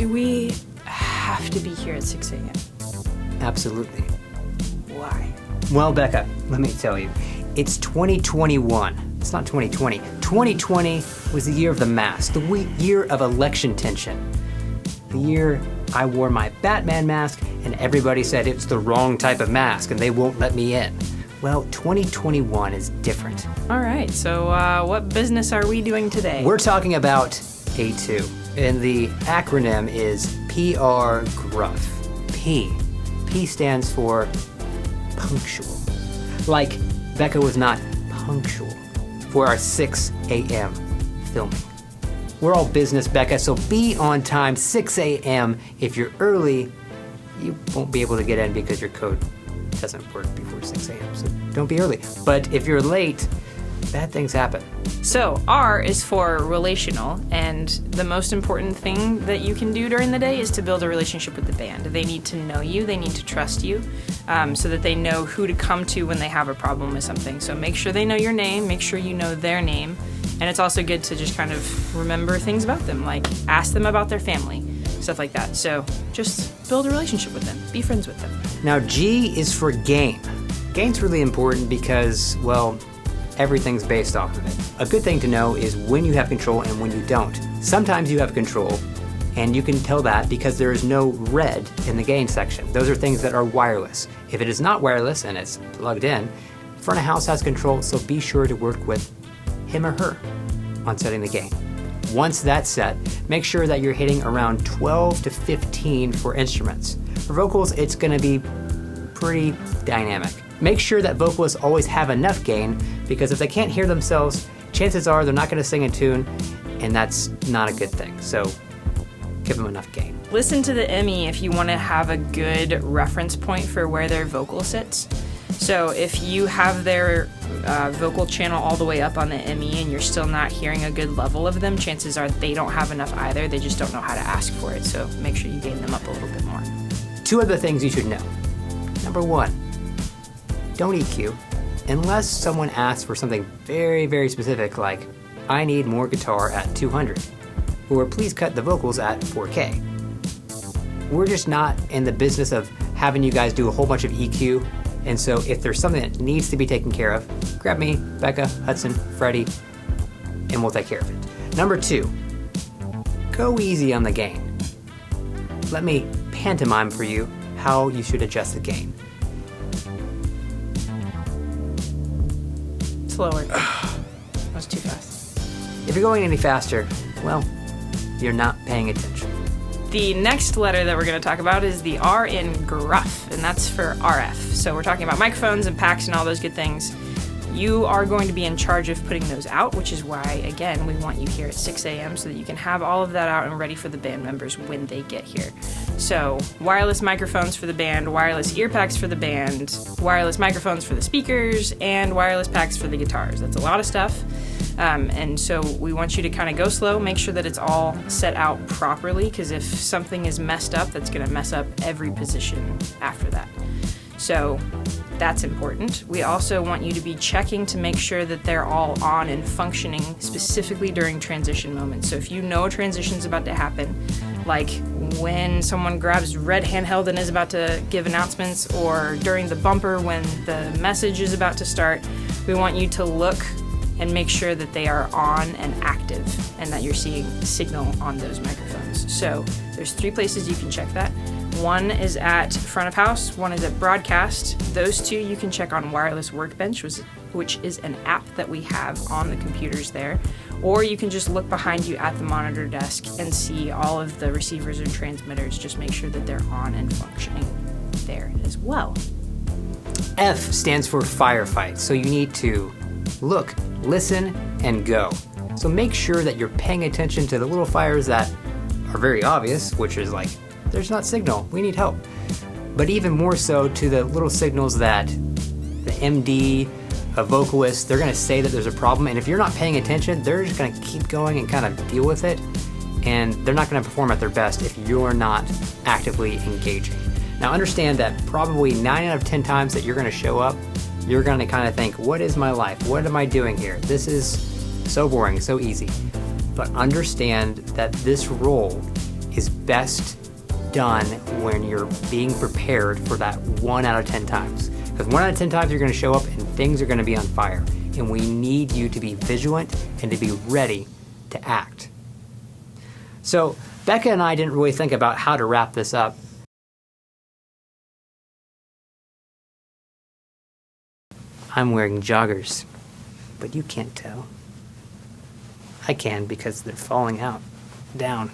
Do we have to be here at 6 a.m.? Absolutely. Why? Well, Becca, let me tell you, it's 2021. It's not 2020. 2020 was the year of the mask, the year of election tension. The year I wore my Batman mask and everybody said it's the wrong type of mask and they won't let me in. Well, 2021 is different. All right, so what business are we doing today? We're talking about A2, and the acronym is PR Gruff. P stands for punctual. Like Becca was not punctual for our 6 a.m. filming. We're all business, Becca, so be on time, 6 a.m. If you're early, you won't be able to get in because your code doesn't work before 6 a.m., so don't be early. But if you're late, bad things happen. So R is for relational, and the most important thing that you can do during the day is to build a relationship with the band. They need to know you, they need to trust you, so that they know who to come to when they have a problem with something. So make sure they know your name, make sure you know their name, and it's also good to just kind of remember things about them, like ask them about their family, stuff like that. So just build a relationship with them, be friends with them. Now G is for gain. Gain's really important because, well, everything's based off of it. A good thing to know is when you have control and when you don't. Sometimes you have control, and you can tell that because there is no red in the gain section. Those are things that are wireless. If it is not wireless and it's plugged in, front of house has control, so be sure to work with him or her on setting the gain. Once that's set, make sure that you're hitting around 12 to 15 for instruments. For vocals, it's gonna be pretty dynamic. Make sure that vocalists always have enough gain, because if they can't hear themselves, chances are they're not going to sing a tune, and that's not a good thing. So give them enough gain. Listen to the ME if you want to have a good reference point for where their vocal sits. So if you have their vocal channel all the way up on the ME and you're still not hearing a good level of them, chances are they don't have enough either. They just don't know how to ask for it. So make sure you gain them up a little bit more. 2 other things you should know. Number 1, don't EQ unless someone asks for something very, very specific, like, I need more guitar at 200, or please cut the vocals at 4K. We're just not in the business of having you guys do a whole bunch of EQ, and so if there's something that needs to be taken care of, grab me, Becca, Hudson, Freddie, and we'll take care of it. Number 2, go easy on the gain. Let me pantomime for you how you should adjust the gain. Slower. That was too fast. If you're going any faster, well, you're not paying attention. The next letter that we're going to talk about is the R in gruff, and that's for RF. So we're talking about microphones and packs and all those good things. You are going to be in charge of putting those out, which is why, again, we want you here at 6 a.m. so that you can have all of that out and ready for the band members when they get here. So wireless microphones for the band, wireless ear packs for the band, wireless microphones for the speakers, and wireless packs for the guitars. That's a lot of stuff. And so we want you to kind of go slow, make sure that it's all set out properly, because if something is messed up, that's going to mess up every position after that. So that's important. We also want you to be checking to make sure that they're all on and functioning specifically during transition moments. So if you know a transition's about to happen, like when someone grabs red handheld and is about to give announcements, or during the bumper when the message is about to start, we want you to look and make sure that they are on and active and that you're seeing signal on those microphones. So there's 3 places you can check that. One is at front of house, one is at broadcast. Those 2 you can check on Wireless Workbench, which is an app that we have on the computers there. Or you can just look behind you at the monitor desk and see all of the receivers and transmitters. Just make sure that they're on and functioning there as well. F stands for firefight, so you need to look, listen, and go. So make sure that you're paying attention to the little fires that are very obvious, which is like, there's not signal, we need help. But even more so to the little signals that the MD, a vocalist, they're gonna say that there's a problem, and if you're not paying attention, they're just gonna keep going and kind of deal with it, and they're not gonna perform at their best if you're not actively engaging. Now understand that probably 9 out of 10 times that you're gonna show up, you're gonna kind of think, what is my life? What am I doing here? This is so boring, so easy. But understand that this role is best done when you're being prepared for that 1 out of 10 times. Because 1 out of 10 times you're going to show up and things are going to be on fire. And we need you to be vigilant and to be ready to act. So Becca and I didn't really think about how to wrap this up. I'm wearing joggers, but you can't tell. I can because they're falling out, down.